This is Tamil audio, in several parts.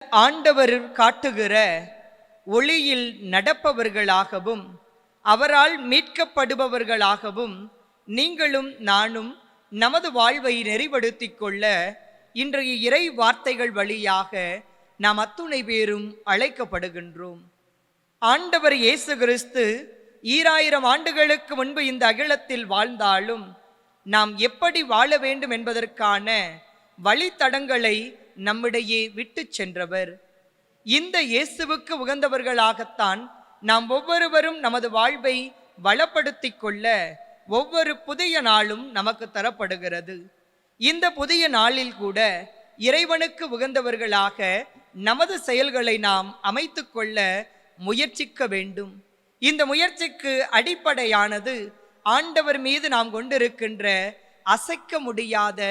ஆண்டவர் காட்டுகிற ஒளியில் நடப்பவர்களாகவும் அவரால் மீட்கப்படுபவர்களாகவும் நீங்களும் நானும் நமது வாழ்வை நெறிப்படுத்திக் கொள்ள இன்றைய இறை வார்த்தைகள் வழியாக நாம் அத்துணை பேரும் அழைக்கப்படுகின்றோம். ஆண்டவர் இயேசு கிறிஸ்து 2000 ஆண்டுகளுக்கு முன்பு இந்த அகிலத்தில் வாழ்ந்தாலும் நாம் எப்படி வாழ வேண்டும் என்பதற்கான வழித்தடங்களை நம்மிடையே விட்டு சென்றவர். இந்த இயேசுவுக்கு உகந்தவர்களாகத்தான் நாம் ஒவ்வொருவரும் நமது வாழ்வை வளப்படுத்திக் கொள்ள ஒவ்வொரு புதிய நாளும் நமக்கு தரப்படுகிறது. இந்த புதிய நாளில் கூட இறைவனுக்கு உகந்தவர்களாக நமது செயல்களை நாம் அமைத்து கொள்ள முயற்சிக்க வேண்டும். இந்த முயற்சிக்கு அடிப்படையானது ஆண்டவர் மீது நாம் கொண்டிருக்கின்ற அசைக்க முடியாத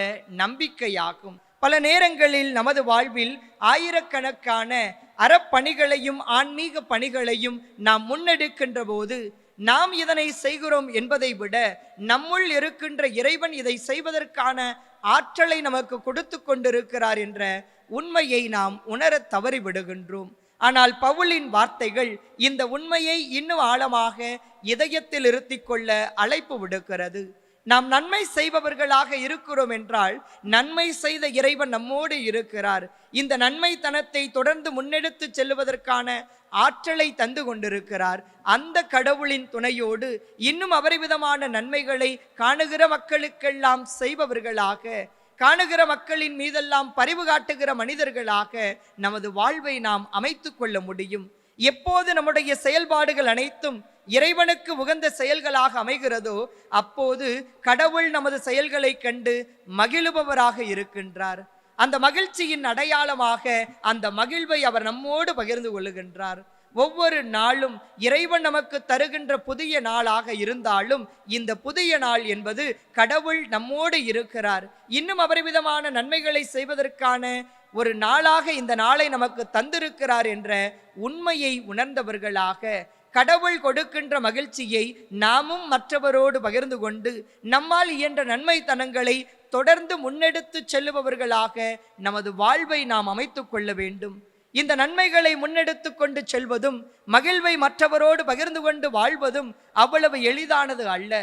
நம்பிக்கையாகும். பல நேரங்களில் நமது வாழ்வில் ஆயிரக்கணக்கான அறப்பணிகளையும் ஆன்மீக பணிகளையும் நாம் முன்னெடுக்கின்ற போது நாம் இதனை செய்கிறோம் என்பதை விட நம்முள் இருக்கின்ற இறைவன் இதை செய்வதற்கான ஆற்றலை நமக்கு கொடுத்து கொண்டிருக்கிறார் என்ற உண்மையை நாம் உணர தவறிவிடுகின்றோம். ஆனால் பவுலின் வார்த்தைகள் இந்த உண்மையை இன்னும் ஆழமாக இதயத்தில் இருத்திக் கொள்ள அழைப்பு விடுக்கிறது. நாம் நன்மை செய்பவர்களாக இருக்கிறோம் என்றால் நன்மை செய்த இறைவன் நம்மோடு இருக்கிறார். இந்த நன்மைத்தனத்தை தொடர்ந்து முன்னெடுத்து செல்வதற்கான ஆற்றலை தந்து கொண்டிருக்கிறார். அந்த கடவுளின் துணையோடு இன்னும் அபரிவிதமான நன்மைகளை காணுகிற மக்களுக்கெல்லாம் செய்பவர்களாக, காணுகிற மக்களின் மீதெல்லாம் பரிவு காட்டுகிற மனிதர்களாக நமது வாழ்வை நாம் அமைத்து கொள்ள முடியும். எப்போது நம்முடைய செயல்பாடுகள் அனைத்தும் இறைவனுக்கு உகந்த செயல்களாக அமைகிறதோ அப்போது கடவுள் நமது செயல்களை கண்டு மகிழுபவராக இருக்கின்றார். அந்த மகிழ்ச்சியின் அடையாளமாக அந்த மகிழ்வை அவர் நம்மோடு பகிர்ந்து கொள்ளுகின்றார். ஒவ்வொரு நாளும் இறைவன் நமக்கு தருகின்ற புதிய நாளாக இருந்தாலும் இந்த புதிய நாள் என்பது கடவுள் நம்மோடு இருக்கிறார், இன்னும் அபரிவிதமான நன்மைகளை செய்வதற்கான ஒரு நாளாக இந்த நாளை நமக்கு தந்திருக்கிறார் என்ற உண்மையை உணர்ந்தவர்களாக கடவுள் கொடுக்கின்ற மகிழ்ச்சியை நாமும் மற்றவரோடு பகிர்ந்து கொண்டு நம்மால் இயன்ற நன்மைத்தனங்களை தொடர்ந்து முன்னெடுத்து செல்லுபவர்களாக நமது வாழ்வை நாம் அமைத்து கொள்ள வேண்டும். இந்த நன்மைகளை முன்னெடுத்து கொண்டு செல்வதும் மகிழ்வை மற்றவரோடு பகிர்ந்து கொண்டு வாழ்வதும் அவ்வளவு எளிதானது அல்ல.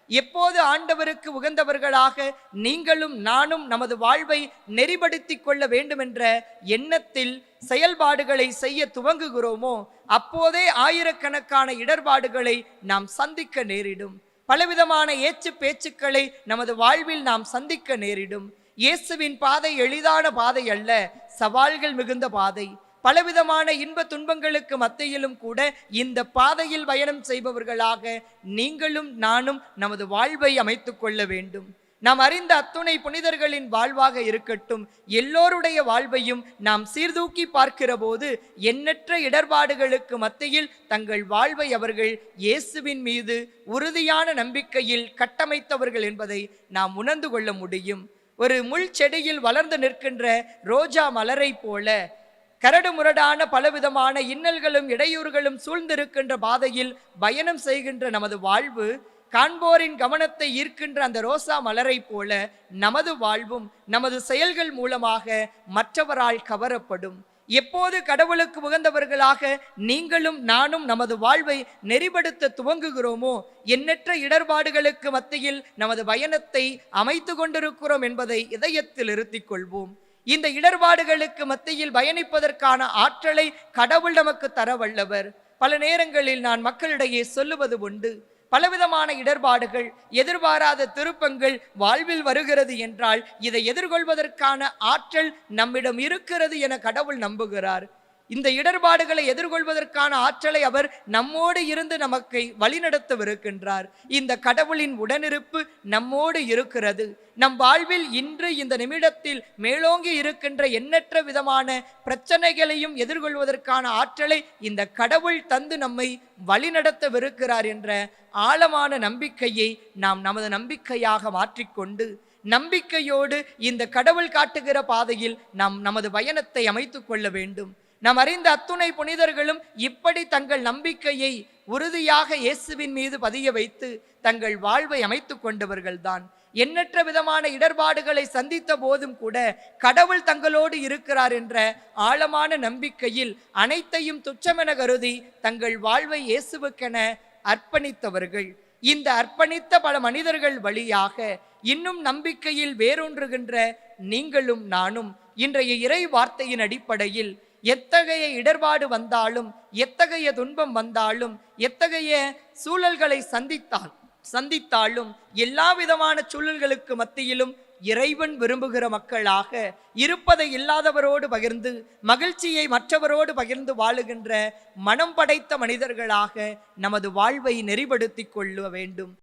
எப்போது ஆண்டவருக்கு உகந்தவர்களாக நீங்களும் நானும் நமது வாழ்வை நெறிப்படுத்தி கொள்ள வேண்டும் என்ற எண்ணத்தில் செயல்பாடுகளை செய்ய துவங்குகிறோமோ அப்போதே ஆயிரக்கணக்கான இடர்பாடுகளை நாம் சந்திக்க நேரிடும். பலவிதமான ஏச்சு பேச்சுக்களை நமது வாழ்வில் நாம் சந்திக்க நேரிடும். இயேசுவின் பாதை எளிதான பாதை அல்ல, சவால்கள் மிகுந்த பாதை. பலவிதமான இன்ப துன்பங்களுக்கு மத்தியிலும் கூட இந்த பாதையில் பயணம் செய்பவர்களாக நீங்களும் நானும் நமது வாழ்வை அமைத்து கொள்ள வேண்டும். நாம் அறிந்த அத்துணை புனிதர்களின் வாழ்வாக இருக்கட்டும், எல்லோருடைய வாழ்வையும் நாம் சீர்தூக்கி பார்க்கிற போது எண்ணற்ற இடர்பாடுகளுக்கு மத்தியில் தங்கள் வாழ்வை அவர்கள் இயேசுவின் மீது உறுதியான நம்பிக்கையில் கட்டமைத்தவர்கள் என்பதை நாம் உணர்ந்து கொள்ள முடியும். ஒரு முள் செடியில் வளர்ந்து நிற்கின்ற ரோஜா மலரை போல கரடு முரடான பலவிதமான இன்னல்களும் இடையூறுகளும் சூழ்ந்திருக்கின்ற பாதையில் பயணம் செய்கின்ற நமது வாழ்வு காண்போரின் கவனத்தை ஈர்க்கின்ற அந்த ரோசா மலரை போல நமது வாழ்வும் நமது செயல்கள் மூலமாக மற்றவரால் கவரப்படும். எப்போது கடவுளுக்கு உகந்தவர்களாக நீங்களும் நானும் நமது வாழ்வை நெறிப்படுத்த துவங்குகிறோமோ எண்ணற்ற இடர்பாடுகளுக்கு மத்தியில் நமது பயணத்தை அமைத்து கொண்டிருக்கிறோம் என்பதை இதயத்தில் இருத்திக் கொள்வோம். இந்த இடர்பாடுகளுக்கு மத்தியில் பயணிப்பதற்கான ஆற்றலை கடவுள் நமக்கு தர வல்லவர். பல நேரங்களில் நான் மக்களிடையே சொல்லுவது உண்டு, பலவிதமான இடர்பாடுகள், எதிர்பாராத திருப்பங்கள் வாழ்வில் வருகிறது என்றால் இதை எதிர்கொள்வதற்கான ஆற்றல் நம்மிடம் இருக்கிறது என கடவுள் நம்புகிறார். இந்த இடர்பாடுகளை எதிர்கொள்வதற்கான ஆற்றலை அவர் நம்மோடு இருந்து நமக்கு வழிநடத்தவிருக்கின்றார். இந்த கடவுளின் உடனிருப்பு நம்மோடு இருக்கிறது. நம் வாழ்வில் இன்று இந்த நிமிடத்தில் மேலோங்கி இருக்கின்ற எண்ணற்ற விதமான பிரச்சனைகளையும் எதிர்கொள்வதற்கான ஆற்றலை இந்த கடவுள் தந்து நம்மை வழிநடத்தவிருக்கிறார் என்ற ஆழமான நம்பிக்கையை நாம் நமது நம்பிக்கையாக மாற்றிக்கொண்டு நம்பிக்கையோடு இந்த கடவுள் காட்டுகிற பாதையில் நாம் நமது பயணத்தை அமைத்து கொள்ள வேண்டும். நாம் அறிந்த அத்துணை புனிதர்களும் இப்படி தங்கள் நம்பிக்கையை உறுதியாக இயேசுவின் மீது பதிய வைத்து தங்கள் வாழ்வை அமைத்து கொண்டவர்கள்தான். எண்ணற்ற விதமான இடர்பாடுகளை சந்தித்த போதும் கூட கடவுள் தங்களோடு இருக்கிறார் என்ற ஆழமான நம்பிக்கையில் அனைத்தையும் துச்சமென கருதி தங்கள் வாழ்வை இயேசுவுக்கென அர்ப்பணித்தவர்கள். இந்த அர்ப்பணித்த பல மனிதர்கள் வழியாக இன்னும் நம்பிக்கையில் வேரூன்றுகின்ற நீங்களும் நானும் இன்றைய இறை வார்த்தையின் அடிப்படையில் எத்தகைய இடர்பாடு வந்தாலும், எத்தகைய துன்பம் வந்தாலும், எத்தகைய சூழல்களை சந்தித்தாலும் எல்லா விதமான சூழல்களுக்கு மத்தியிலும் இறைவன் விரும்புகிற மக்களாக இருப்பதை இல்லாதவரோடு பகிர்ந்து, மகிழ்ச்சியை மற்றவரோடு பகிர்ந்து வாழுகின்ற மனம் படைத்த மனிதர்களாக நமது வாழ்வை நெறிப்படுத்திக் கொள்ள வேண்டும்.